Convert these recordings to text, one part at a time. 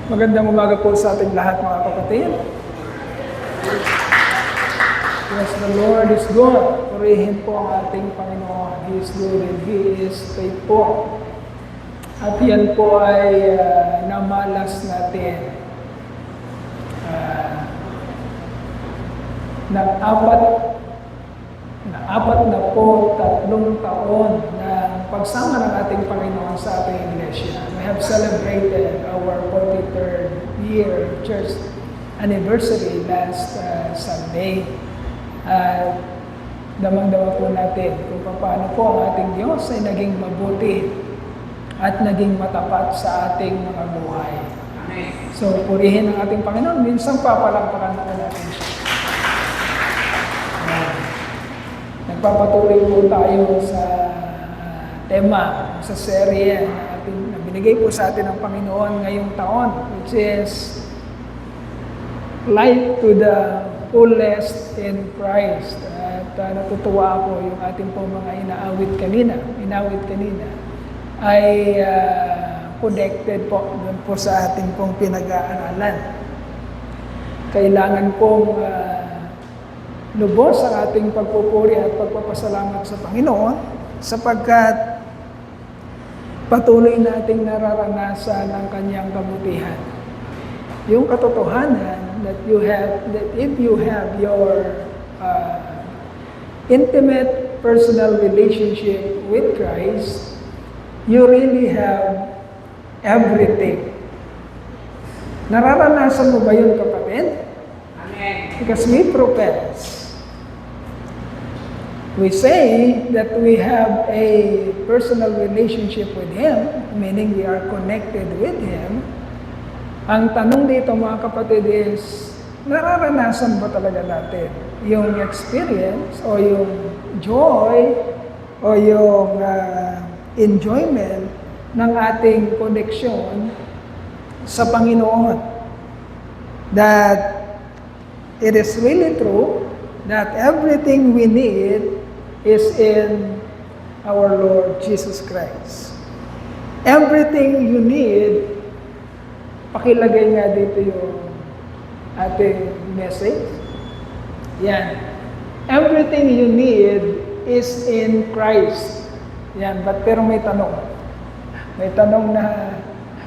Magandang umaga po sa ating lahat, mga kapatid. Yes, the Lord is good. Purihin po ang ating Panginoon. He is good and He is faithful. At yan po ay namalas natin ng apat na po 3 taon na pagsama ng ating Panginoon sa ating iglesia. We have celebrated our 43rd year church anniversary last Sunday. At damang-dama po natin kung paano po ang ating Diyos ay naging mabuti at naging matapat sa ating mga buhay. So, purihin ang ating Panginoon. Minsan papalampakan natin siya. Nagpapatuloy po tayo sa tema, sa serye na binigay po sa atin ng Panginoon ngayong taon, which is Life to the Fullest in Christ. At natutuwa ako yung ating po mga inawit kanina ay connected po doon po sa ating pong pinag-aaralan. Kailangan pong lubos ang ating pagpupuri at pagpapasalamat sa Panginoon sapagkat patuloy nating nararanasan ang kanyang kabutihan. Yung katotohanan that if you have your intimate personal relationship with Christ, you really have everything. Nararanasan mo ba yun, kapatid? Amen. Because we profess. We say that we have a personal relationship with Him, meaning we are connected with Him. Ang tanong dito, mga kapatid, is nararanasan ba talaga natin yung experience o yung joy o yung enjoyment ng ating connection sa Panginoon? That it is really true that everything we need is in our Lord Jesus Christ. Everything you need, pakilagay nga dito yung ating message. Yan. Everything you need is in Christ. Yan. Pero may tanong. May tanong na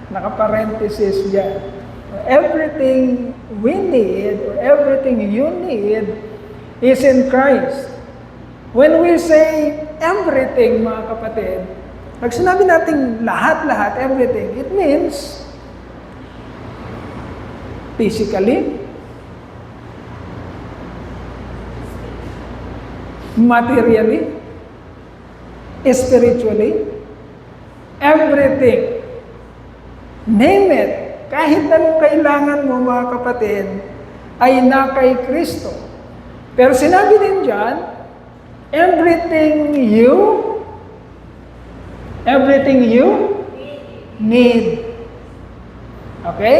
nakaparenthesis dyan. Everything we need or everything you need is in Christ. When we say everything, mga kapatid, pag sinabi natin lahat, everything, it means physically, materially, spiritually, everything. Name it. Kahit anong kailangan mo, mga kapatid, ay na kay Kristo. Pero sinabi din dyan, everything you need. Okay?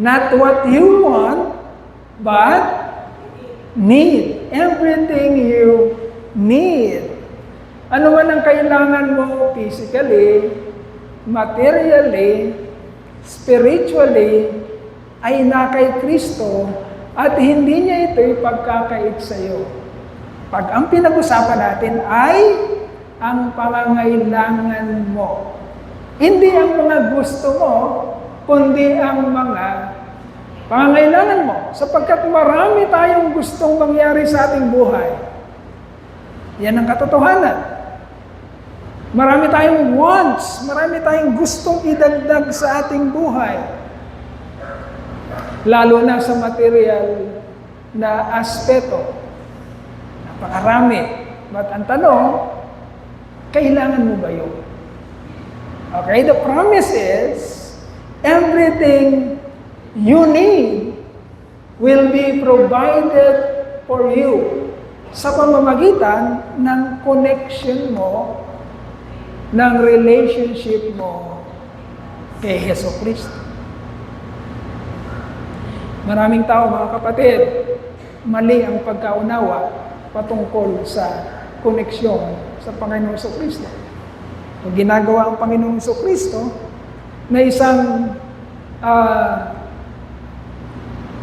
Not what you want, but need. Everything you need. Ano man ang kailangan mo physically, materially, spiritually, ay na kay Kristo at hindi niya ito ipagkakait sa iyo. Pag ang pinag-usapan natin ay ang pangangailangan mo. Hindi ang mga gusto mo, kundi ang mga pangangailangan mo. Sapagkat marami tayong gustong mangyari sa ating buhay. Yan ang katotohanan. Marami tayong wants, marami tayong gustong idagdag sa ating buhay. Lalo na sa material na aspeto. Napakarami. But ang tanong, kailangan mo ba yun? Okay, the promise is, everything you need will be provided for you sa pamamagitan ng connection mo, ng relationship mo kay Hesus Kristo. Maraming tao, mga kapatid, mali ang pagkaunawa patungkol sa koneksyon sa Panginoong Kristo. Kung ginagawa ang Panginoong Kristo na isang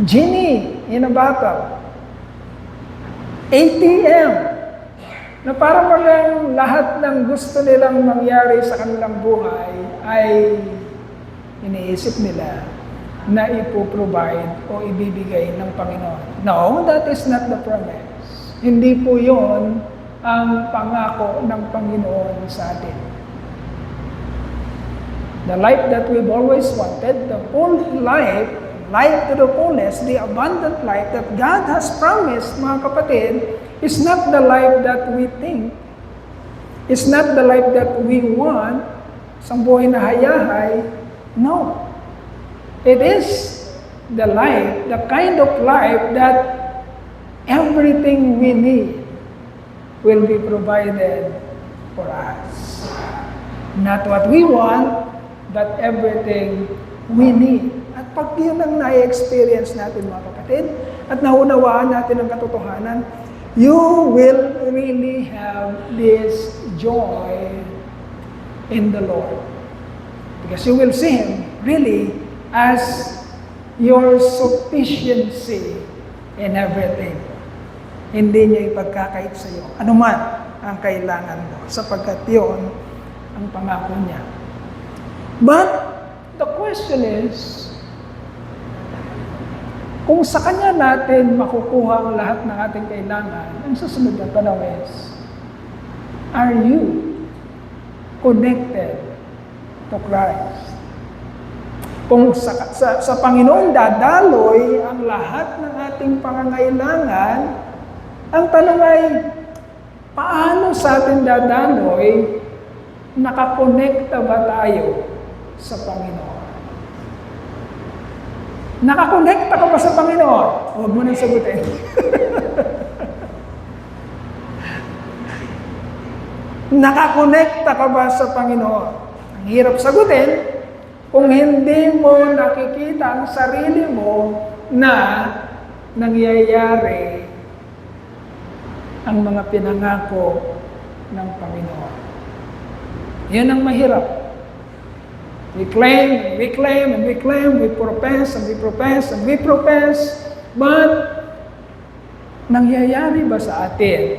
genie in a bottle, ATM, na para magang lahat ng gusto nilang mangyari sa kanilang buhay ay iniisip nila na ipoprovide o ibibigay ng Panginoon. No, that is not the promise. Hindi po yon ang pangako ng Panginoon sa atin. The life that we've always wanted, the full life, life to the fullest, the abundant life that God has promised, mga kapatid, is not the life that we think. It's not the life that we want. Isang buhay na hayahay. No. It is the life, the kind of life that everything we need will be provided for us. Not what we want, but everything we need. At pag yun ang na-experience natin, mga kapatid, at naunawaan natin ang katotohanan, you will really have this joy in the Lord. Because you will see Him really as your sufficiency in everything. Hindi niya ipagkakait sa iyo. Ano man ang kailangan mo, sapagkat yun ang pangako niya. But the question is, kung sa Kanya natin makukuha ang lahat ng ating kailangan, ang susunod na tanong is, are you connected to Christ? Kung sa Panginoon dadaloy ang lahat ng ating pangangailangan, ang tanong ay, paano sa atin dadaloy, nakakonekta ba tayo sa Panginoon? Nakakonekta ka ba sa Panginoon? Huwag mo nang sagutin. Nakakonekta ka ba sa Panginoon? Ang hirap sagutin kung hindi mo nakikita ang sarili mo na nangyayari ang mga pinangako ng Panginoon. Yan ang mahirap. We claim, and we claim, and we claim, we profess, and we profess, and we profess, but nangyayari ba sa atin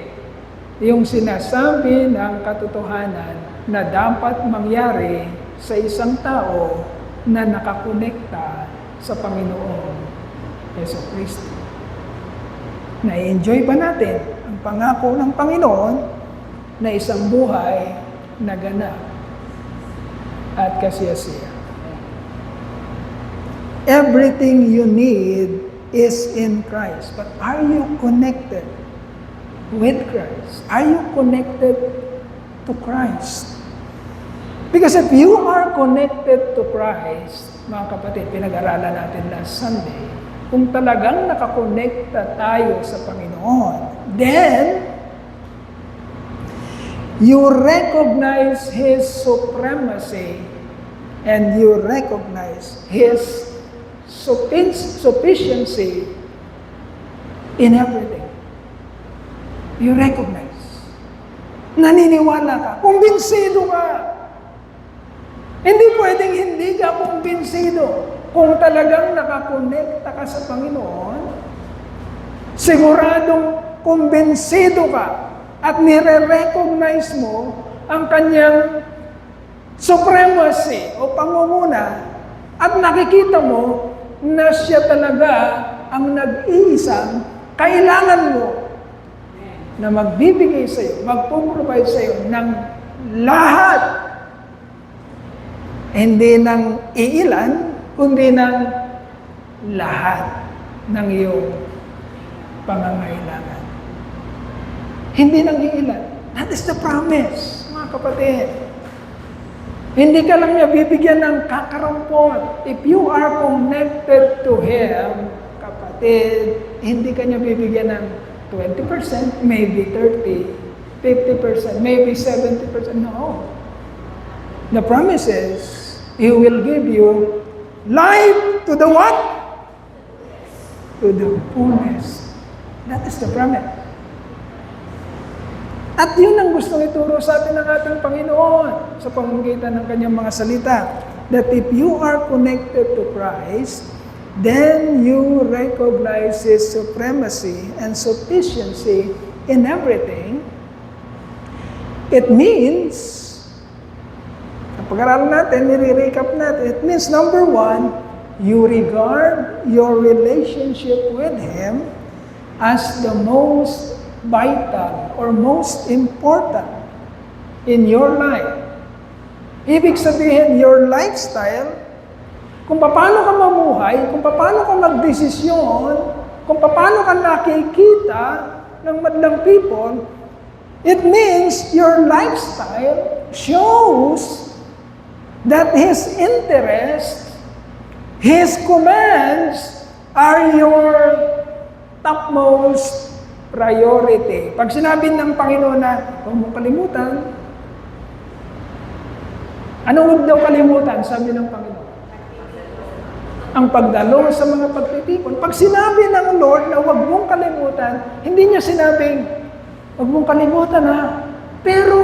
yung sinasabi ng katotohanan na dapat mangyari sa isang tao na nakakonekta sa Panginoon Jesucristo? Na-enjoy ba natin ang pangako ng Panginoon na isang buhay na ganap at kasiyasiya? Everything you need is in Christ. But are you connected with Christ? Are you connected to Christ? Because if you are connected to Christ, mga kapatid, pinag-aralan natin last Sunday, kung talagang nakakonekta tayo sa Panginoon, then you recognize His supremacy and you recognize His sufficiency in everything. You recognize. Naniniwala ka. Kumbinsido ka. Hindi pwedeng hindi ka kumbinsido. Kung talagang nakakonekta ka sa Panginoon, siguradong kumbinsido ka at nire-recognize mo ang kanyang supremacy o pangunguna at nakikita mo na siya talaga ang nag-iisang kailangan mo na magbibigay sa iyo, magpo-provide sa iyo ng lahat. Hindi ng iilan, kundi ng lahat ng iyong pangangailangan. Hindi nang iilan. That is the promise, mga kapatid. Hindi ka lang niya bibigyan ng kakarampot. If you are connected to Him, kapatid, hindi ka niya bibigyan ng 20%, maybe 30%, 50%, maybe 70%. No. The promise is, He will give you life to the what? To the fullness. That is the promise. At yun ang gustong ituro sa atin ng ating Panginoon sa pamamagitan ng kanyang mga salita. that if you are connected to Christ, then you recognize His supremacy and sufficiency in everything. It means, pag-aralan natin, nire-recap natin, it means number one, you regard your relationship with Him as the most vital or most important in your life. Ibig sabihin, your lifestyle, kung paano ka mamuhay, kung paano ka magdesisyon, kung paano ka nakikita ng madlang people, it means your lifestyle shows that His interest, His commands are your topmost priority. Pag sinabi ng Panginoon na, huwag mong kalimutan, ano huwag daw kalimutan, sabi ng Panginoon? Ang pagdalo sa mga pagtitipon. Pag sinabi ng Lord na huwag mong kalimutan, hindi niya sinabing, huwag mong kalimutan ha. Pero,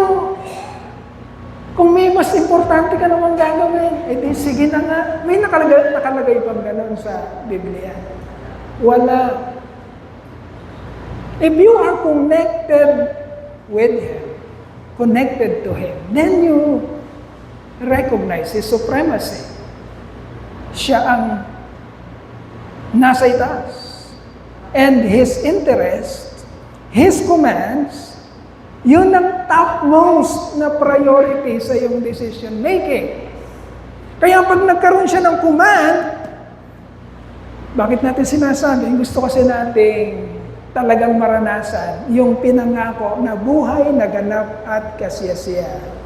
kung may mas importante ka naman gagawin, edi sige na nga. May nakalagay pang gano'n sa Biblia. Wala. If you are connected with Him, connected to Him, then you recognize His supremacy. Siya ang nasa itaas. And His interest, His commands, yun ang topmost na priority sa iyong decision making. Kaya pag nagkaroon siya ng command, bakit natin sinasabi? Gusto kasi nating talagang maranasan yung pinangako na buhay na ganap at kasiyasiya.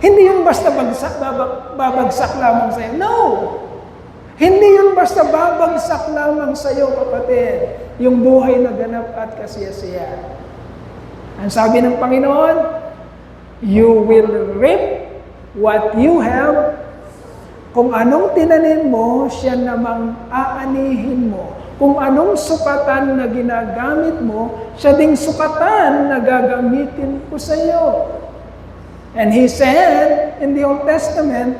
Hindi yung basta babagsak lamang sa iyo. No! Hindi yung basta babagsak lamang sa iyo, kapatid. Yung buhay na ganap at kasiyasiya. Ang sabi ng Panginoon, you will reap what you have. Kung anong tinanim mo, siya namang aanihin mo. Kung anong sukatan na ginagamit mo, siya ding sukatan na gagamitin ko sa iyo. And He said in the Old Testament,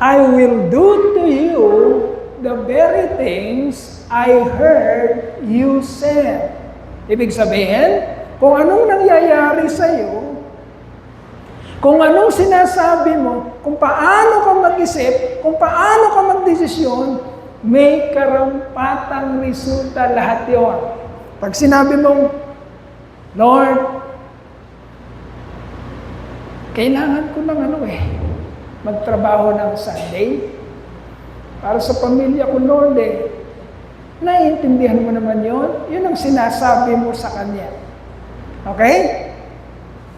I will do to you the very things I heard you say. Ibig sabihin, kung anong nangyayari sa iyo, kung anong sinasabi mo, kung paano ka mag-isip, kung paano ka magdesisyon, may karampatang resulta lahat yon. Pag sinabi mong, Lord, kailangan ko ng magtrabaho ng Sunday para sa pamilya ko, Lord naiintindihan mo naman yon. Yun ang sinasabi mo sa Kanya. Okay?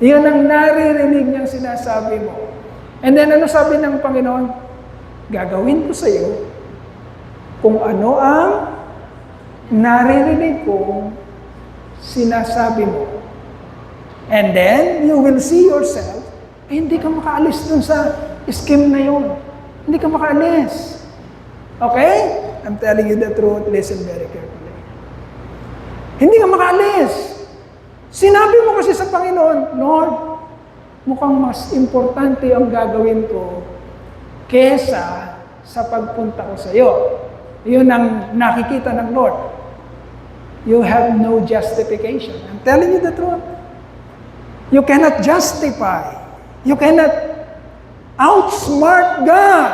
Yun ang naririnig niyang sinasabi mo. And then ano sabi ng Panginoon? Gagawin ko sa iyo kung ano ang naririnig kong sinasabi mo. And then, you will see yourself, hindi ka makaalis dun sa scheme na yun. Hindi ka makaalis. Okay? I'm telling you the truth. Listen very carefully. Hindi ka makaalis. Sinabi mo kasi sa Panginoon, Lord, mukhang mas importante ang gagawin ko kesa sa pagpunta ko sa iyo. Yun ang nakikita ng Lord. You have no justification. I'm telling you the truth. You cannot justify. You cannot outsmart God.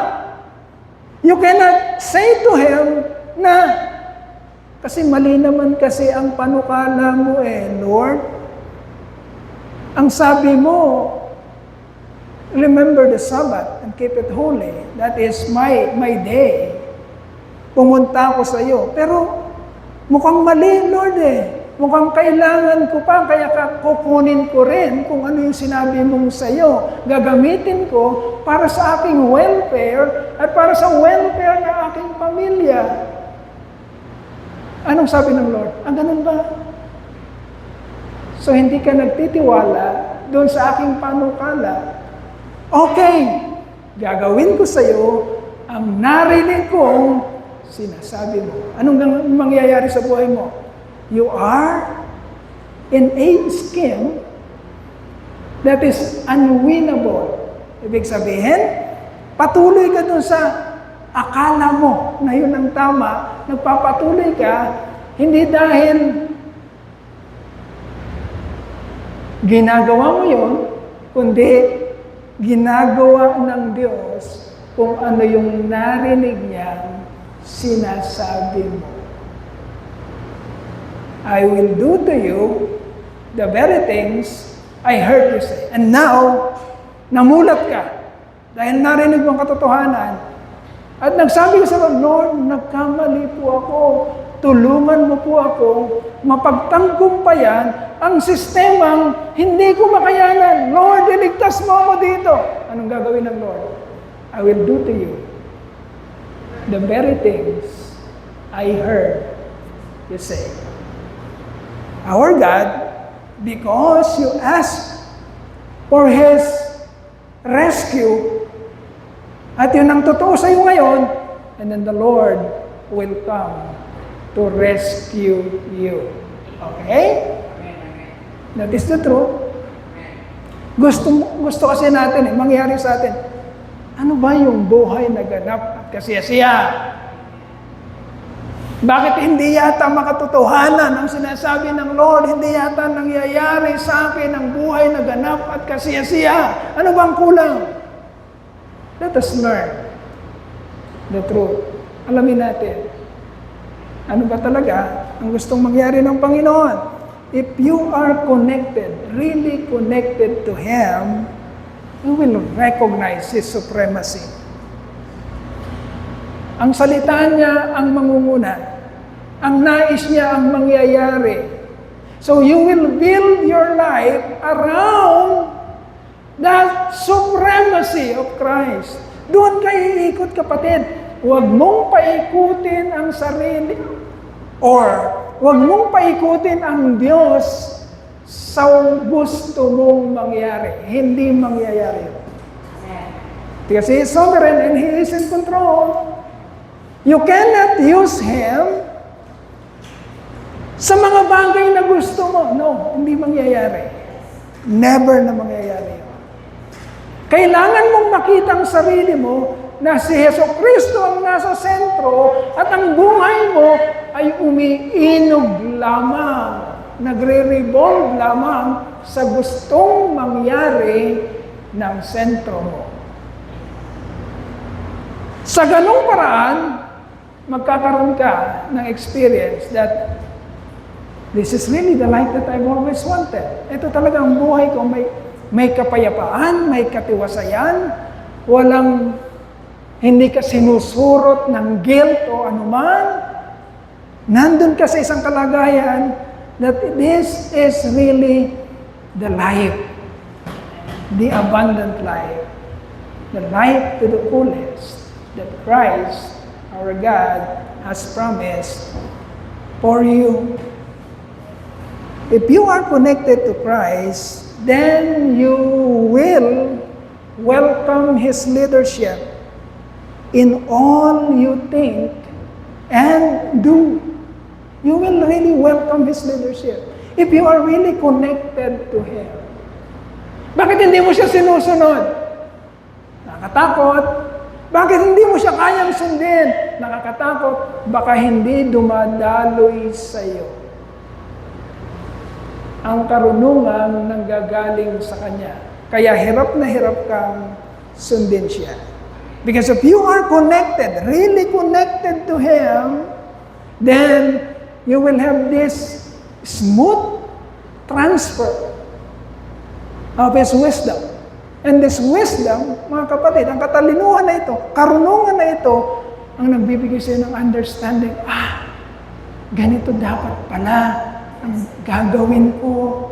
You cannot say to Him na, kasi mali naman kasi ang panukala mo Lord. Ang sabi mo, remember the Sabbath and keep it holy. That is my day. Pumunta ako sa iyo. Pero mukhang mali, Lord Mukhang kailangan ko pa, kaya kukunin ko rin kung ano yung sinabi mong sa iyo. Gagamitin ko para sa aking welfare at para sa welfare ng aking pamilya. Anong sabi ng Lord? Ganun ba? So hindi ka nagtitiwala doon sa aking panukala. Okay, gagawin ko sa iyo ang narinig kong sinasabi mo. Anong mangyayari sa buhay mo? You are in a scheme that is unwinnable. Ibig sabihin, Patuloy ka dun sa akala mo na yun ang tama. Nagpapatuloy ka, hindi dahil ginagawa mo yun, kundi ginagawa ng Diyos kung ano yung narinig niyang sinasabi mo. I will do to you the very things I heard you say. And now, namulat ka dahil narinig mo ang katotohanan. At nagsabi ka sa Lord, nagkamali po ako. Tulungan mo po ako mapagtanggumpayan ang sistemang hindi ko makayanan. Lord, iligtas mo ako dito. Anong gagawin ng Lord? I will do to you the very things I heard you say. Our God, because you asked for His rescue, at yun ang totoo sa iyo ngayon, and then the Lord will come to rescue you. Okay? That is the truth. Gusto kasi natin, mangyari sa atin, ano ba yung buhay na ganap at kasiyasiya? Bakit hindi yata makatotohanan ang sinasabi ng Lord? Hindi yata nangyayari sa akin ang buhay na ganap at kasiyasiya? Ano bang kulang? Let us learn the truth. Alamin natin. Ano ba talaga ang gustong mangyari ng Panginoon? If you are connected, really connected to Him, you will recognize His supremacy. Ang salita niya ang mangunguna. Ang nais niya ang mangyayari. So you will build your life around the supremacy of Christ. Doon kayo iikot, kapatid. Huwag mong paikutin ang sarili. Or, huwag mong paikutin ang Diyos sa gusto mong mangyari. Hindi mangyayari. Kasi He is sovereign and He is in control. You cannot use Him sa mga bagay na gusto mo. No, hindi mangyayari. Never na mangyayari. Kailangan mong makita ang sarili mo na si Jesucristo ang nasa sentro at ang buhay mo ay umiinog lamang, nagre-revolve lamang sa gustong mangyari ng sentro mo. Sa ganung paraan, magkakaroon ka ng experience that this is really the life that I've always wanted. Ito talaga ang buhay ko, may kapayapaan, may katiwasayan, hindi ka sinusurot ng guilt o anuman. Nandun ka sa isang kalagayan that this is really the life, the abundant life, the life to the fullest that Christ, our God, has promised for you. If you are connected to Christ, then you will welcome His leadership in all you think and do. You will really welcome His leadership if you are really connected to Him. Bakit hindi mo siya sinusunod? Nakakatakot. Bakit hindi mo siya kayang sundin? Nakakatakot. Baka hindi dumadaloy sa iyo ang karunungan nanggagaling sa Kanya. Kaya hirap na hirap kang sundin siya. Because if you are connected, really connected to Him, then you will have this smooth transfer of His wisdom. And this wisdom, mga kapatid, ang katalinuhan na ito, karunungan na ito, ang nagbibigay sa ng understanding, ganito dapat pala ang gagawin ko.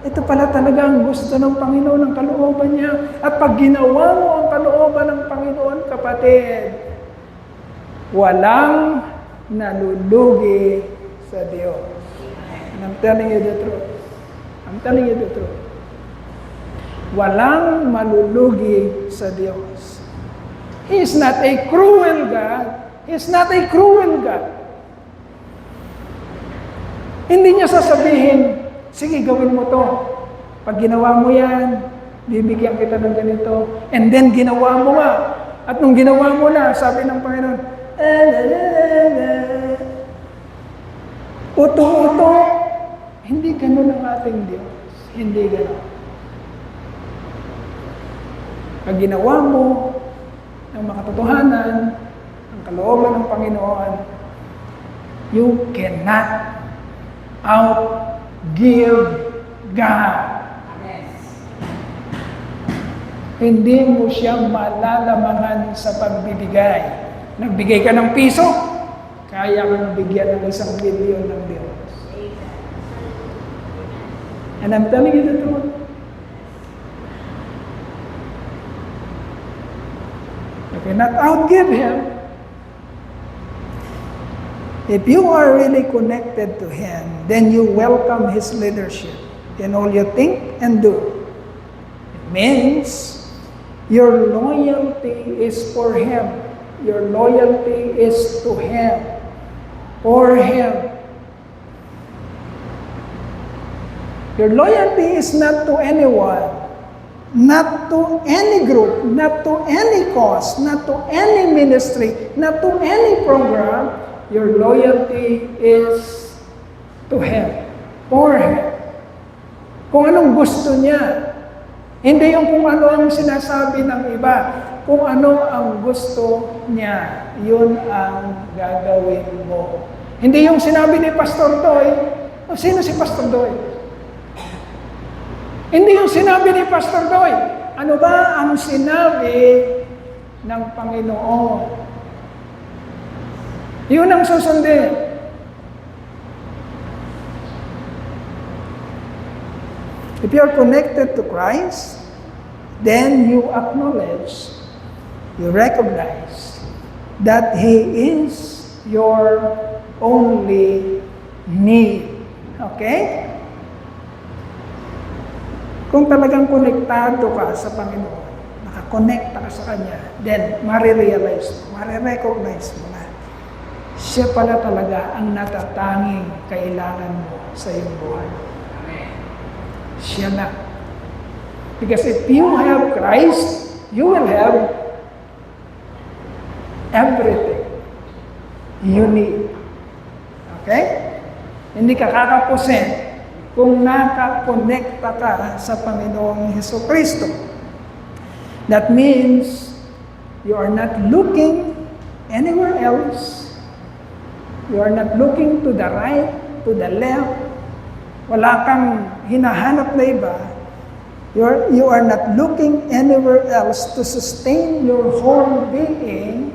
Ito pala talaga ang gusto ng Panginoon, ng kalooban niya. At pag ginawa mo ang kalooban ng Panginoon, kapatid, walang nalulugi sa Diyos. And I'm telling you the truth. I'm telling you the truth. Walang malulugi sa Diyos. He is not a cruel God. He is not a cruel God. Hindi niya sasabihin, sige, gawin mo to. Pag ginawa mo yan, bibigyan kita ng ganito. And then ginawa mo nga. At nung ginawa mo na, sabi ng Panginoon, uto-uto. Hindi ganun ang ating Diyos. Hindi ganun. Pag ginawa mo ng makatotohanan, ang kalooban ng Panginoon, you cannot outgive God. Hindi mo siya malalamangan sa pagbibigay. Nagbigay ka ng piso, kaya kang bigyan ng 1 milyon ng Diyos. And I'm telling you the truth. You cannot outgive Him. If you are really connected to Him, then you welcome His leadership in all you think and do. It means your loyalty is for Him. Your loyalty is to Him. For Him. Your loyalty is not to anyone, not to any group, not to any cause, not to any ministry, not to any program. Your loyalty is to Him, for Him. Kung anong gusto niya. Hindi yung kung ano ang sinasabi ng iba. Kung ano ang gusto niya, yun ang gagawin mo. Hindi yung sinabi ni Pastor Doy. O, sino si Pastor Doy? Hindi yung sinabi ni Pastor Doy. Ano ba ang sinabi ng Panginoon? Yun ang susundin. If you are connected to Christ, then you acknowledge, you recognize that He is your only need. Okay? Kung talagang konektado ka sa Panginoon, nakakonekta ka sa Kanya, then marirealize mo, marirecognize mo na siya pala talaga ang natatanging kailangan mo sa iyong buhay. Siya na. Because if you have Christ, you will have everything you need. Okay? Hindi ka kakapusin kung nakakonekta ka sa Panginoong Hesukristo. That means you are not looking anywhere else. You are not looking to the right, to the left. Wala kang hinahanap na iba. You are not looking anywhere else to sustain your whole being.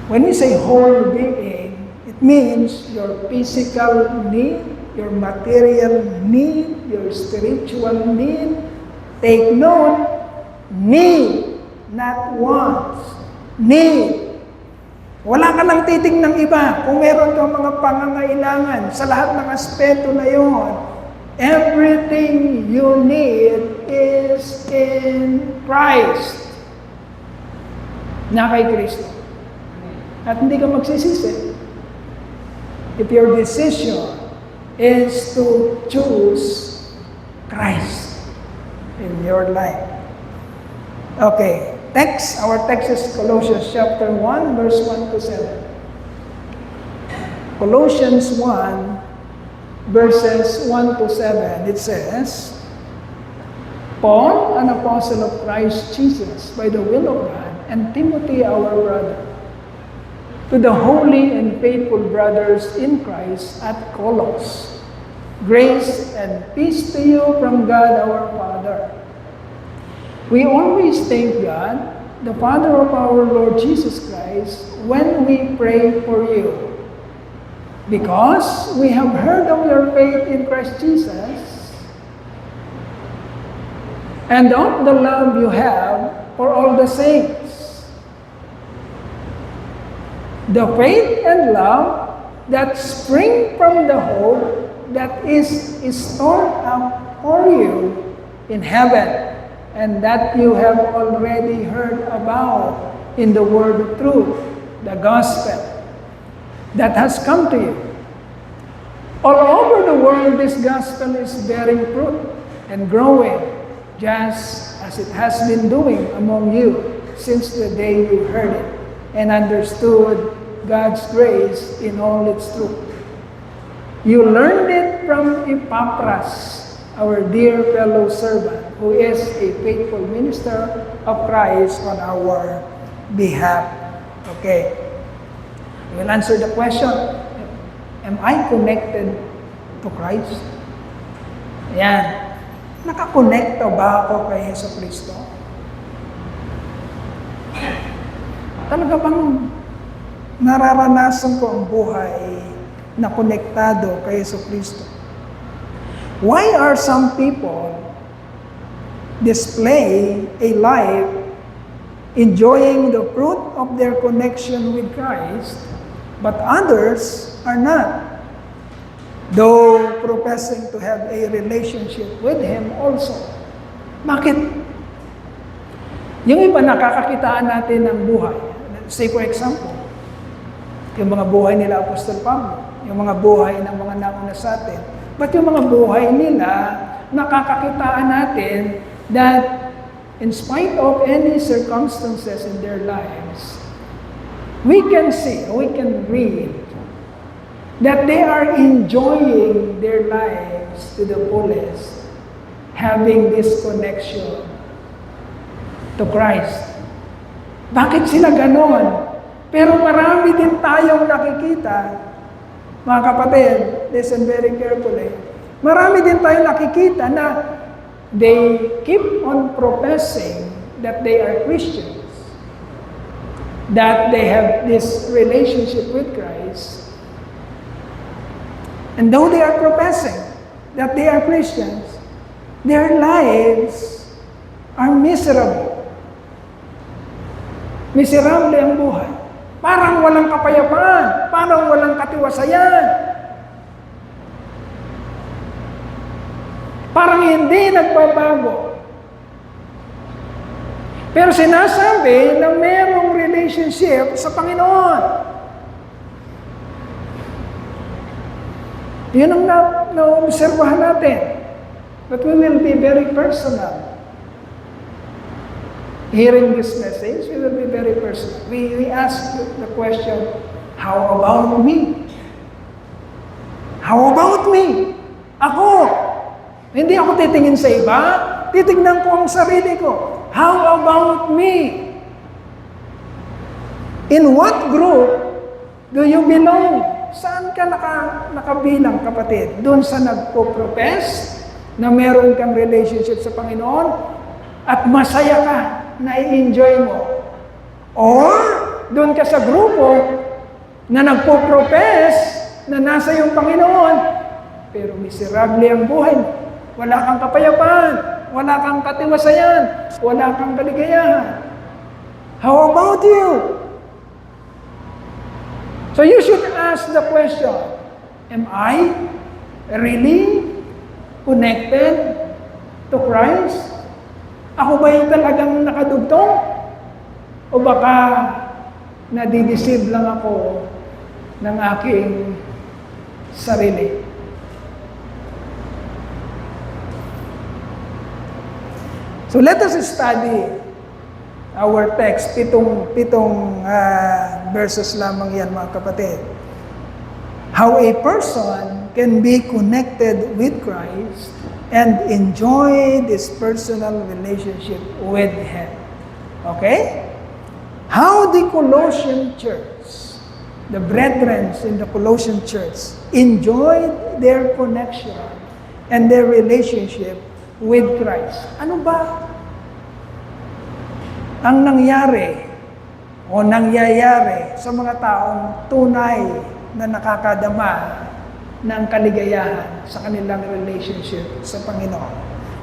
When we say whole being, it means your physical need, your material need, your spiritual need. Take note, need, not wants. Need. Wala ka lang titignan ng iba. Kung meron kang mga pangangailangan sa lahat ng aspeto na yon, everything you need is in Christ. Na kay Kristo. At hindi ka magsisisi. If your decision is to choose Christ in your life. Okay. Our text is Colossians chapter 1, verse 1 to 7. Colossians 1, verses 1 to 7, it says, Paul, an apostle of Christ Jesus, by the will of God, and Timothy, our brother, to the holy and faithful brothers in Christ at Colossus, grace and peace to you from God our Father. We always thank God, the Father of our Lord Jesus Christ, when we pray for you. Because we have heard of your faith in Christ Jesus and of the love you have for all the saints. The faith and love that spring from the hope that is stored up for you in heaven, and that you have already heard about in the word of truth, the gospel that has come to you. All over the world, this gospel is bearing fruit, and growing, just as it has been doing among you since the day you heard it and understood God's grace in all its truth. You learned it from Epaphras, our dear fellow servant, who is a faithful minister of Christ on our behalf. Okay. We'll answer the question, am I connected to Christ? Ayan. Nakakonekta ba ako kay Yesu Kristo? Talaga bang nararanasan ko ang buhay na konektado kay Yesu Kristo? Why are some people display a life enjoying the fruit of their connection with Christ, but others are not, though professing to have a relationship with Him also? Bakit? Yung iba nakakakitaan natin ng buhay. Say for example, yung mga buhay nila Apostol Pablo, yung mga buhay ng mga nauna sa atin. But yung mga buhay nila, nakakakitaan natin that in spite of any circumstances in their lives, we can see, we can read that they are enjoying their lives to the fullest, having this connection to Christ. Bakit sila ganon? Pero marami din tayong nakikita, mga kapatid, listen very carefully, marami din tayong nakikita na they keep on professing that they are Christians, that they have this relationship with Christ, and though they are professing that they are Christians, their lives are miserable. Miserable ang buhay. Parang walang kapayapaan, parang walang katiwasayan. Parang hindi nagbabago. Pero sinasabi na mayroong relationship sa Panginoon. Yun ang na-obserbahan natin. But we will be very personal. Hearing this message, we will be very personal. We ask the question, how about me? How about me? Ako. Hindi ako titingin sa iba, titignan ko ang sarili ko. How about me? In what group do you belong? Saan ka nakabilang, kapatid? Doon sa nagpo-profess na meron kang relationship sa Panginoon at masaya ka, na i-enjoy mo. Or doon ka sa grupo na nagpo-profess na nasa iyong Panginoon, pero miserable ang buhay mo. Wala kang kapayapaan, wala kang katiwasayan, wala kang kaligayahan. How about you? So you should ask the question, am I really connected to Christ? Ako ba yung talagang nakadugtong? O baka nadideceive lang ako ng aking sarili? So let us study our text. Pitong verses lamang yan, mga kapatid. How a person can be connected with Christ and enjoy this personal relationship with Him. Okay? How the Colossian church, the brethren in the Colossian church, enjoyed their connection and their relationship with Christ. Ano ba ang nangyari o nangyayari sa mga taong tunay na nakakadama ng kaligayahan sa kanilang relationship sa Panginoon?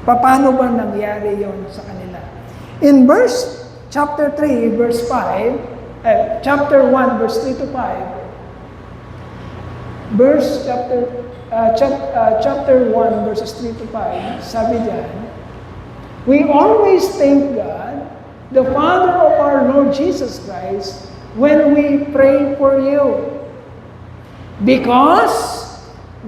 Paano ba nangyari yon sa kanila? In chapter 3, verse 5, chapter 1, verse 3 to 5, chapter 1, verses 3 to 5, sabi diyan, we always thank God, the Father of our Lord Jesus Christ, when we pray for you, because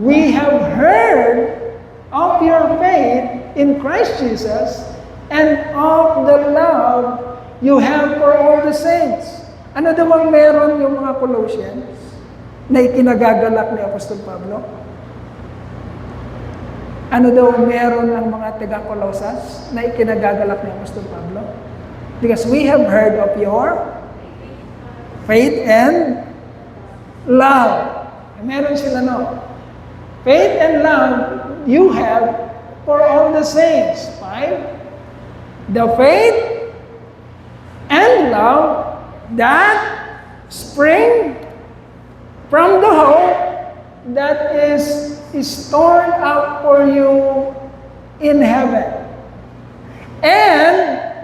we have heard of your faith in Christ Jesus and of the love you have for all the saints. Ano daw ang meron yung mga Colossians na ikinagagalak ni Apostol Pablo? Ano daw meron ang mga taga-Colosas na ikinagagalak ni Apostol Pablo? Because we have heard of your faith and love. Meron sila no? Faith and love you have for all the saints. 5. The faith and love that spring from the hope that is stored up for you in heaven, and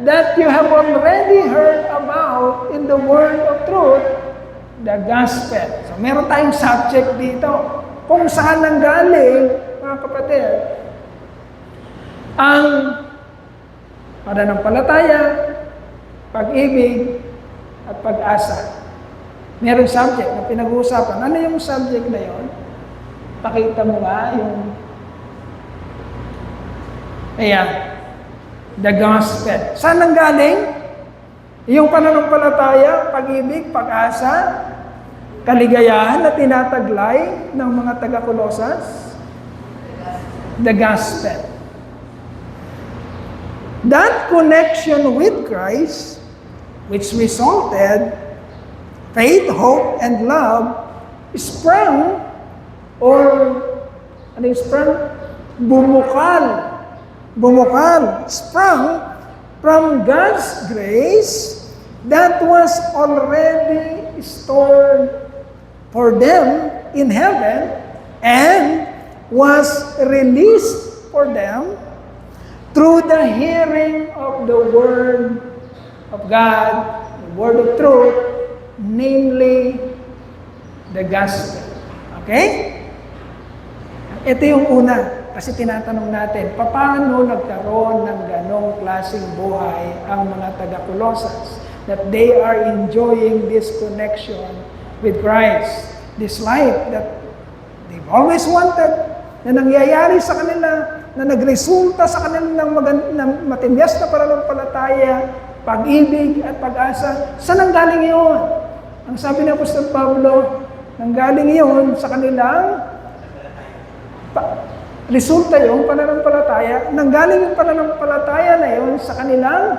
that you have already heard about in the word of truth, the gospel. So meron tayong subject dito. Kung saan nanggaling, mga kapatid, ang pananampalataya, pag-ibig, at pag-asa. Merong subject na pinag-uusapan. Ano yung subject na yon? Pakita mo nga yung... Ayan. The gospel. Saan nanggaling? Yung pananampalataya, pag-ibig, pag-asa, kaligayahan na tinataglay ng mga taga-Colosas. The gospel. That connection with Christ, which resulted faith, hope, and love, sprung, sprung from God's grace that was already stored for them in heaven and was released for them through the hearing of the word of God, the word of truth, namely the gospel. Okay? Ito yung una. Kasi tinatanong natin, paano nagkaroon ng ganong klaseng buhay ang mga taga-Colosas? That they are enjoying this connection with Christ. This life that they've always wanted, na nangyayari sa kanila, na nagresulta sa kanila ng matinyas na pananampalataya, pag-ibig at pag-asa. Saan nanggaling iyon? Ang sabi ni Apostol Pablo, nanggaling iyon sa kanilang resulta yung pananampalataya, nanggaling yung pananampalataya na yun sa kanilang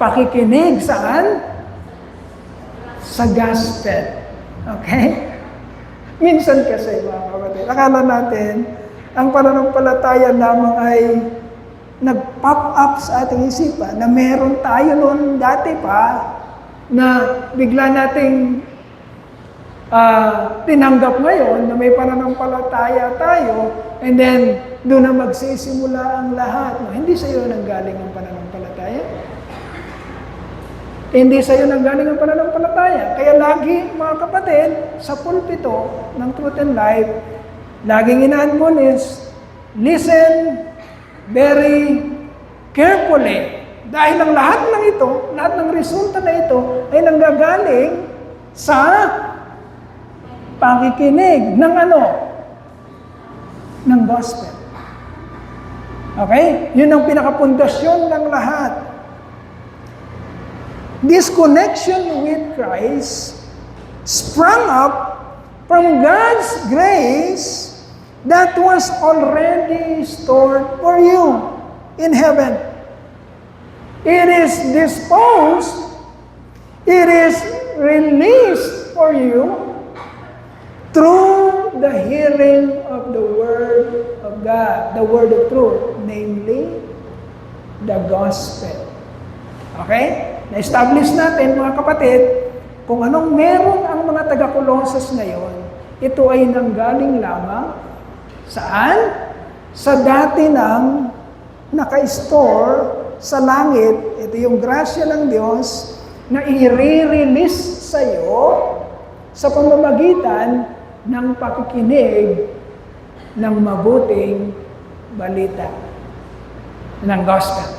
pakikinig. Saan? Sa gospel. Okay? Minsan kasi, mga kapatid, akala natin, ang pananampalataya lamang ay nag-pop up sa ating isipan na meron tayo noon dati pa na bigla nating tinanggap ngayon na may pananampalataya tayo, and then doon na magsisimula ang lahat. No, hindi sa iyo nanggaling ang pananampalataya. Hindi sa iyo nanggaling ang pananampalataya. Kaya lagi, mga kapatid, sa pulpito ng Truth and Life, laging ina-admonish, listen very carefully. Dahil ang lahat ng ito, lahat ng resulta na ito, ay nanggagaling sa pakikinig ng ano? Ng gospel. Okay? Yun ang pinakapundasyon ng lahat. This connection with Christ sprung up from God's grace that was already stored for you in heaven. It is disposed, it is released for you through the hearing of the Word of God, the Word of truth, namely, the gospel. Okay? Na-establish natin, mga kapatid, kung anong meron ang mga taga-Colosas ngayon, ito ay nanggaling lamang saan? Sa dati ng naka-store sa langit. Ito yung grasya ng Diyos na i-re-release sa iyo sa pamamagitan ng pakikinig ng mabuting balita ng gospel.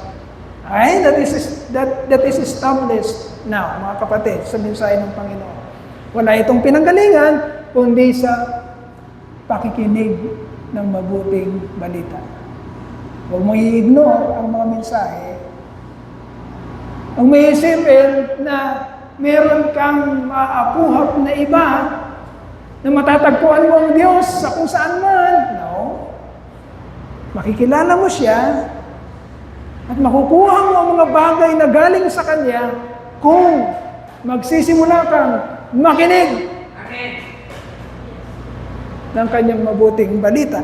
Okay? That is established now, mga kapatid, sa mensahe ng Panginoon. Wala itong pinanggalingan, kundi sa pakikinig ng mabuting balita. Huwag mo i-ignore ang mga mensahe. Huwag mo isipin na meron kang maapuhap na iba na matatagpuan mo ang Diyos sa kung saan man. No. Makikilala mo siya at makukuha mo ang mga bagay na galing sa Kanya kung magsisimula kang makinig ng Kanyang mabuting balita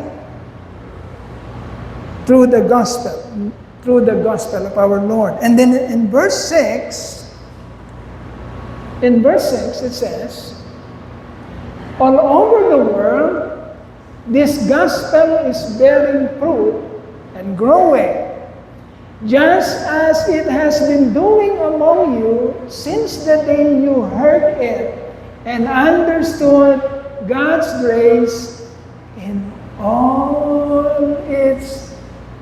through the gospel of our Lord. And then in verse 6, it says, all over the world, this gospel is bearing fruit and growing, just as it has been doing among you since the day you heard it and understood God's grace in all its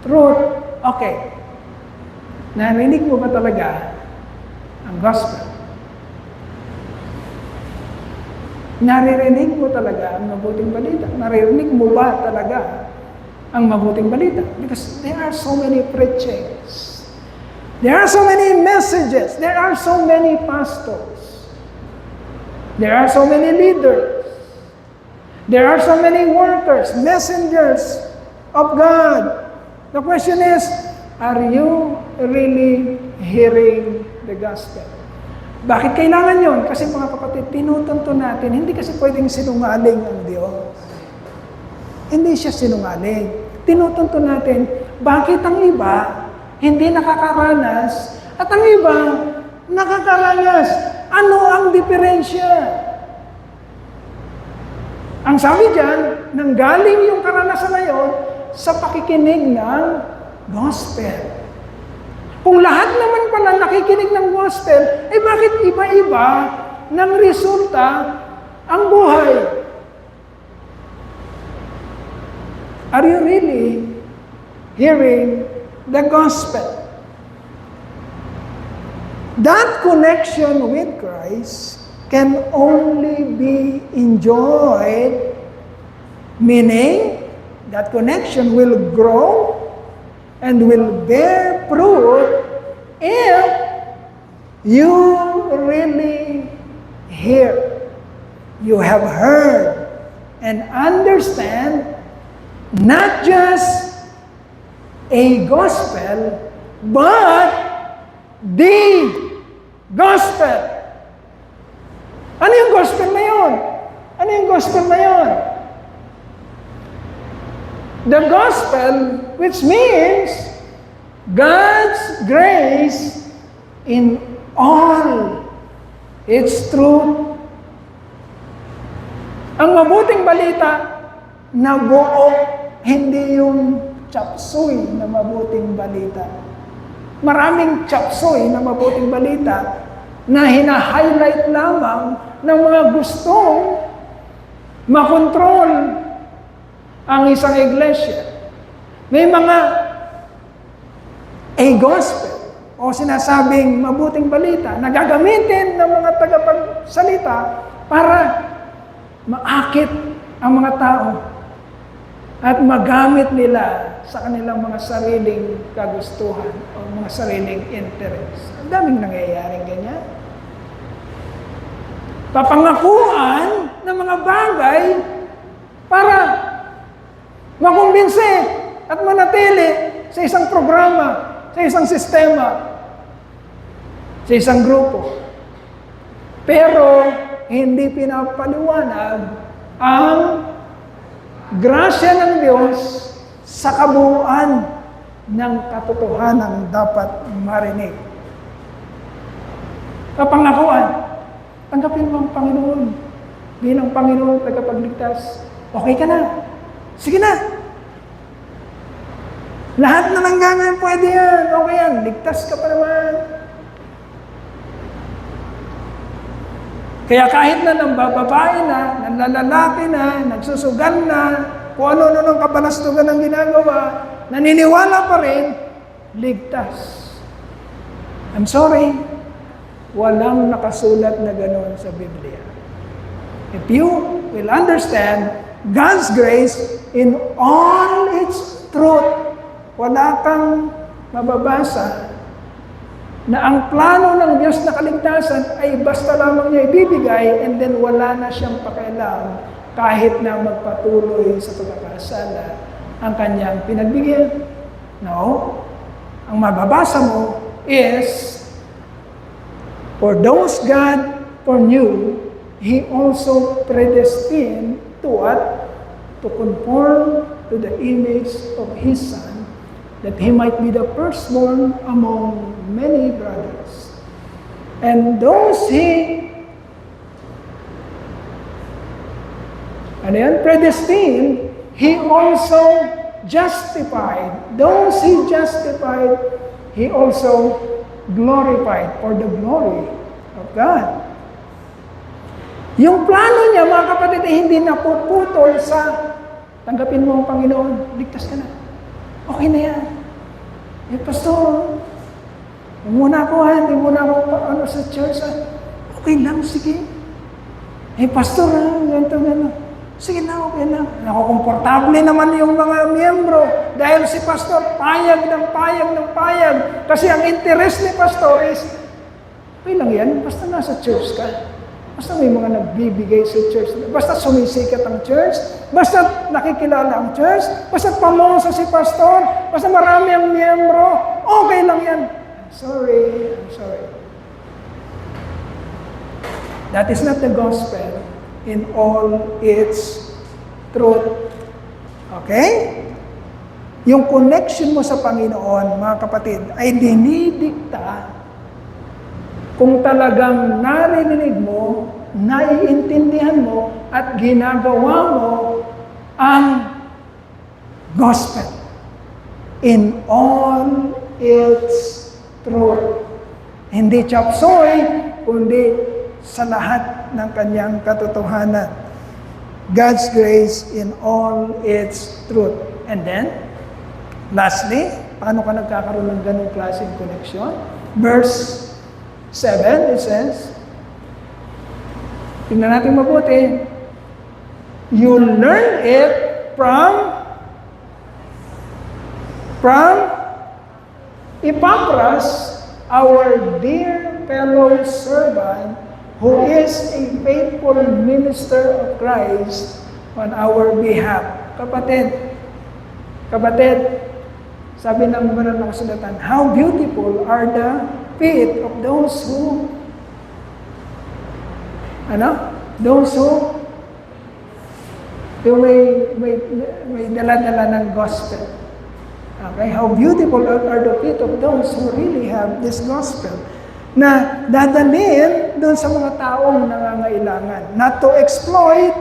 truth. Okay. Narinig mo ba talaga ang gospel? Naririnig mo talaga ang mabuting balita? Naririnig mo ba talaga ang mabuting balita? Because there are so many preachings. There are so many messages. There are so many pastors. There are so many leaders. There are so many workers, messengers of God. The question is, are you really hearing the gospel? Bakit kailangan yon? Kasi mga kapatid, tinutunto natin, hindi kasi pwedeng sinungaling ang Diyos. Hindi siya sinungaling. Tinutunto natin, bakit ang iba hindi nakakaranas at ang iba nakakaranas? Ano ang diferensya? Ang sabi diyan, nanggaling yung karanasan na yon sa pakikinig ng gospel. Kung lahat naman pala nakikinig ng gospel, eh bakit iba-iba ng resulta ang buhay? Are you really hearing the gospel? That connection with Christ can only be enjoyed, meaning that connection will grow and will bear fruit if you really hear. You have heard and understand not just a gospel, but the gospel. Ano yung gospel na yun? Ano yung gospel na yun? The gospel, which means God's grace in all its truth. Ang mabuting balita na buo, hindi yung chapsuy na mabuting balita. Maraming chapsuy na mabuting balita na hina-highlight lamang ng mga gustong makontrol ang isang iglesia. May mga gospel o sinasabing mabuting balita na gagamitin ng mga tagapagsalita para maakit ang mga tao at magamit nila sa kanilang mga sariling kagustuhan o mga sariling interest. Ang daming nangyayaring ganyan. Papangakuan ng mga bagay para makumbinse at manatili sa isang programa, sa isang sistema, sa isang grupo. Pero hindi pinapaliwanag ang grasya ng Diyos sa kabuuan ng katotohanan dapat marinig. Kapangakuan, tanggapin mo ang Panginoon bilang Panginoon at tagapagligtas. Okay ka na. Sige na. Lahat na lang ganyan, pwede yan. Okay yan. Ligtas ka pa naman. Kaya kahit na nambababae na, nanlalaki na, nagsusugan na, kung ano-ano ng kabalastugan ang ginagawa, naniniwala pa rin, ligtas. I'm sorry, walang nakasulat na gano'n sa Biblia. If you will understand God's grace in all its truth. Wala kang mababasa na ang plano ng Diyos na kaligtasan ay basta lamang niya ibibigay and then wala na siyang pakialam kahit na magpatuloy sa pagkakasala ang kanyang pinagbigyan. No. Ang mababasa mo is, for those God foreknew, He also predestined to what? To conform to the image of His Son, that He might be the firstborn among many brothers. And those He predestined, He also justified. Those He justified, He also glorified for the glory of God. Yung plano niya, mga kapatid, ay hindi napuputol sa tanggapin mo ang Panginoon, ligtas ka na. Okay na yan. Pastor, muna ako hindi muna ako sa church. Okay lang, sige. Pastor, ganito. Sige na, okay lang. Nakukomportable naman yung mga miyembro dahil si pastor payag. Kasi ang interest ni pastor is, okay lang yan, basta nasa church ka. Basta may mga nagbibigay sa church. Basta sumisikat ang church. Basta nakikilala ang church. Basta pamosa si pastor. Basta marami ang miyembro. Okay lang yan. I'm sorry. That is not the gospel in all its truth. Okay? Yung connection mo sa Panginoon, mga kapatid, ay dinidikta kung talagang narinig mo, naiintindihan mo, at ginagawa mo ang gospel in all its truth. Hindi chop suey, kundi sa lahat ng kanyang katotohanan. God's grace in all its truth. And then, lastly, paano ka nagkakaroon ng ganong klaseng connection? Verse 7, it says, tingnan natin mabuti, you learn it from Epaphras, our dear fellow servant, who is a faithful minister of Christ on our behalf. Kapatid, sabi ng banal na kasulatan, how beautiful are the feet of those who yung may dala-dala ng gospel. Okay, how beautiful are the feet of those who really have this gospel na dadalhin doon sa mga taong nangangailangan. Not to exploit,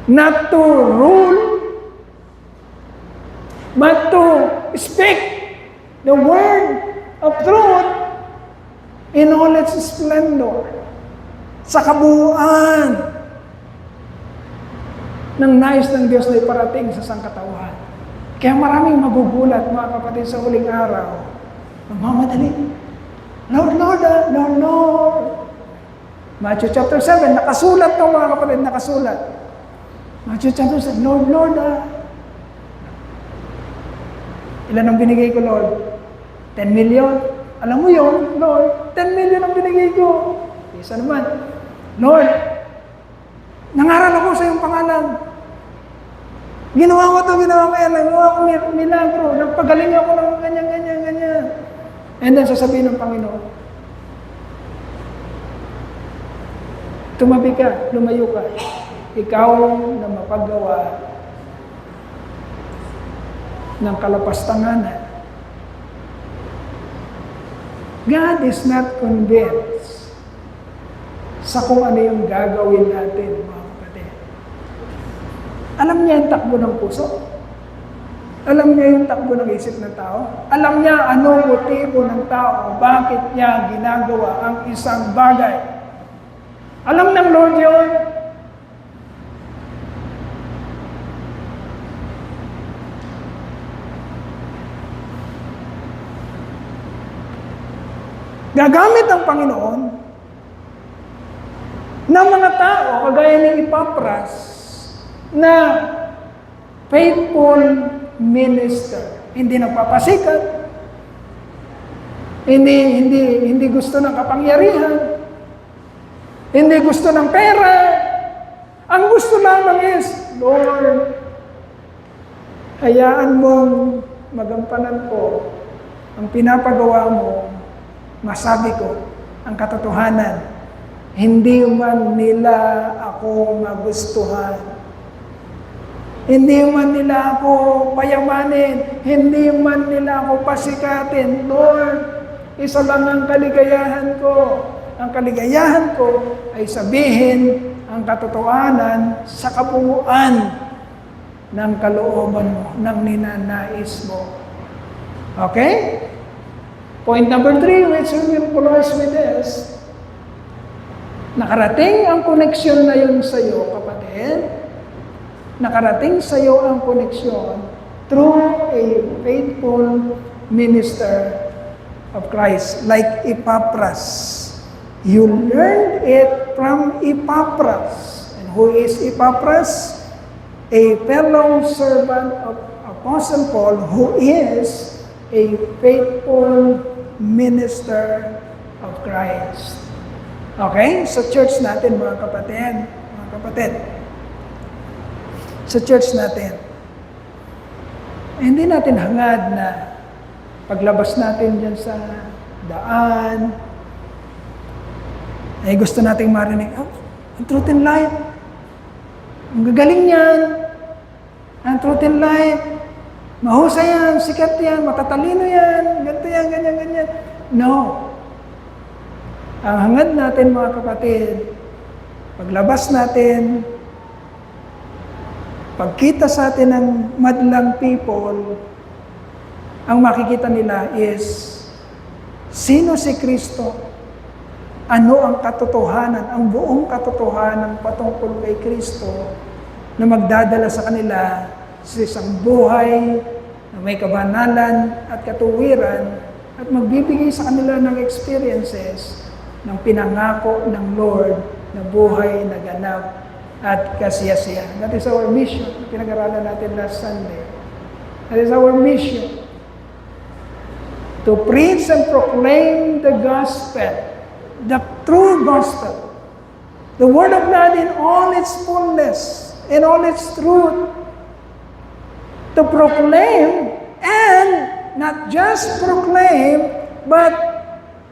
not to rule, but to speak the word of truth in all its splendor. Sa kabuuan ng nais ng Diyos na iparating sa sangkatauhan. Kaya maraming magugulat, mga kapatid, sa huling araw. Magmamadali. Lord. Matthew chapter 7, nakasulat to, mga kapatid, nakasulat. Matthew chapter 7, Lord. Ilan ang binigay ko, Lord? 10 million. Alam mo yun, Lord, 10 million ang binigay ko. Isa naman, Lord, nangaral ako sa iyong pangalan. Ginawa ko yan, nagawa ko milagro, nagpagaling ako ng ganyan. And then sasabihin ng Panginoon, tumabi ka, lumayo ka, ikaw na mapaggawa ng kalapastanganan. God is not convinced sa kung ano yung gagawin natin, mga kapatid. Alam niya yung takbo ng puso. Alam niya yung takbo ng isip ng tao. Alam niya anong motibo ng tao, bakit niya ginagawa ang isang bagay. Alam ng Lord yun. Gagamit ang Panginoon ng mga tao, kagaya ni Epaphras, na faithful minister. Hindi nagpapasikat, hindi gusto ng kapangyarihan, hindi gusto ng pera. Ang gusto lamang is, Lord, hayaan mong magampanan ko ang pinapagawa mo, masabi ko ang katotohanan. Hindi man nila ako magustuhan. Hindi man nila ako payamanin. Hindi man nila ako pasikatin. Lord, isa lang ang kaligayahan ko. Ang kaligayahan ko ay sabihin ang katotohanan sa kabuuan ng kalooban mo, ng ninanais mo. Okay? Point number 3, which we will close with this. Nakarating ang koneksyon na yun sa iyo, kapatid. Nakarating sa iyo ang koneksyon through a faithful minister of Christ, like Epaphras. You learned it from Epaphras. And who is Epaphras? A fellow servant of Apostle Paul who is a faithful minister of Christ. Okay? Sa church natin, mga kapatid. Sa church natin, hindi natin hangad na paglabas natin dyan sa daan, ay gusto nating marinig, ang truth and life. Ang gagaling yan. Ang truth and life. Mahusay yan, sikat yan, matatalino yan, ganito yan, ganyan. No. Ang hangad natin, mga kapatid, paglabas natin, pagkita sa atin ng madlang people, ang makikita nila is, sino si Kristo? Ano ang katotohanan, ang buong katotohanan patungkol kay Kristo na magdadala sa kanila sa isang buhay na may kabanalan at katuwiran at magbibigay sa kanila ng experiences ng pinangako ng Lord na buhay na ganap at kasiyasiya. That is our mission. Pinag-aralan natin last Sunday. That is our mission. To preach and proclaim the gospel. The true gospel, the Word of God in all its fullness, in all its truth, to proclaim, and not just proclaim, but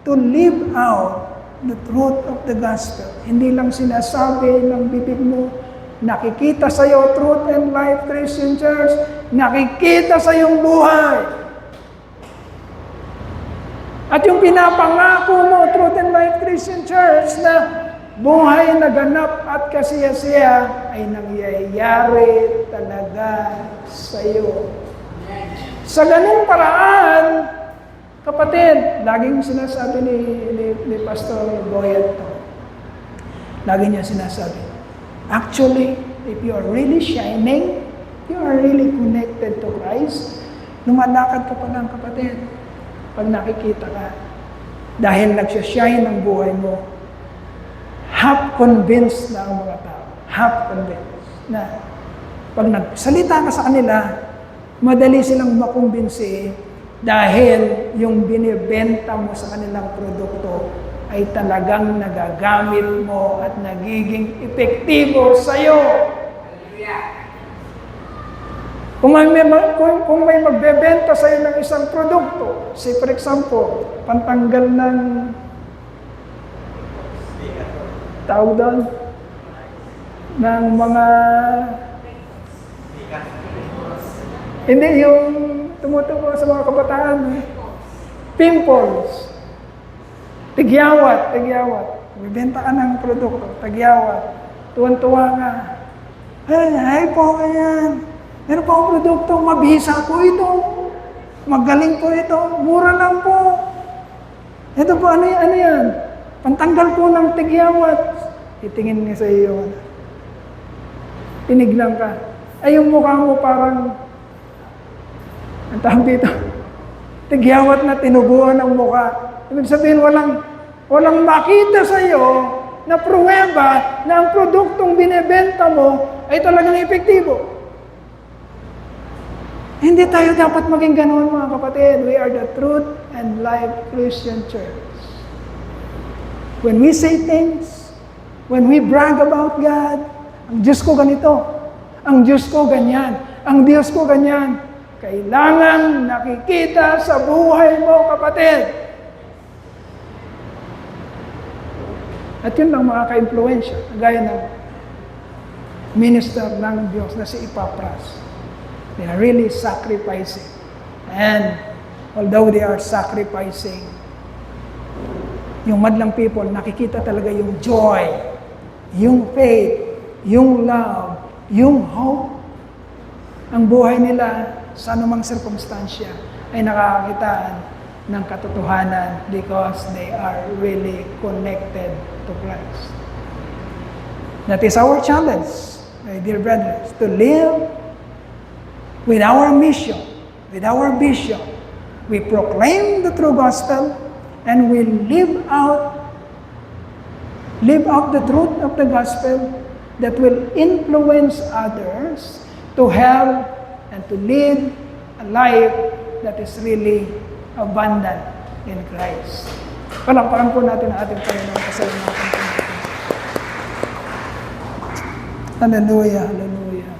to live out the truth of the gospel. Hindi lang sinasabi ng bibig mo, nakikita sa iyo, Truth and Life Christian Church, nakikita sa iyong buhay. At yung pinapangako mo, Truth and Life Christian Church, na buhay na ganap at kasiyasiya ay nangyayari talaga sa iyo. Sa ganung paraan, kapatid, laging sinasabi ni Pastor Boyet, lagi niya sinasabi, actually, if you are really shining, you are really connected to Christ, lumalakad ka pa lang, kapatid. Pag nakikita ka, dahil nagsashine ang buhay mo, half convinced na ang mga tao. Half convinced na pag nagsalita ka sa kanila, madali silang makumbinsi dahil yung binibenta mo sa kanilang produkto ay talagang nagagamit mo at nagiging epektibo sa'yo. Hallelujah! Kung may magbebenta sa'yo ng isang produkto, say for example, pantanggal ng tawag doon, ng mga hindi yung tumutubo sa mga kabataan, pimples, tigyawat, magbenta ka ng produkto, tigyawat, tuwan-tuwa ka, ay po ganyan. Meron pa akong produkto, mabisa po ito. Magaling po ito. Mura lang po. Ito po, ano yan? Pantanggal po ng tigyawat. Itingin niya sa iyo. Tiniglang ka. Ay, yung mukha mo parang, ang tawag dito, tigyawat na tinubuan ng mukha. Ibig sabihin, walang makita sa iyo na pruweba na ang produktong binibenta mo ay talagang epektibo. Hindi tayo dapat maging ganoon, mga kapatid. We are the Truth and Life Christian Church. When we say things, when we brag about God, ang Diyos ko ganito, ang Diyos ko ganyan, ang Diyos ko ganyan, kailangan nakikita sa buhay mo, kapatid. At yun lang mga ka-impluensya, gaya ng minister ng Diyos na si Epapras. They are really sacrificing. And although they are sacrificing, yung madlang people, nakikita talaga yung joy, yung faith, yung love, yung hope. Ang buhay nila sa anumang sirkumstansya ay nakakakitaan ng katotohanan because they are really connected to Christ. That is our challenge, my dear brethren, to live with our mission, with our vision. We proclaim the true gospel and we live out the truth of the gospel that will influence others to have and to lead a life that is really abundant in Christ. Palakpakan po natin ang ating Panginoon, pasalamatan po natin. Hallelujah, hallelujah.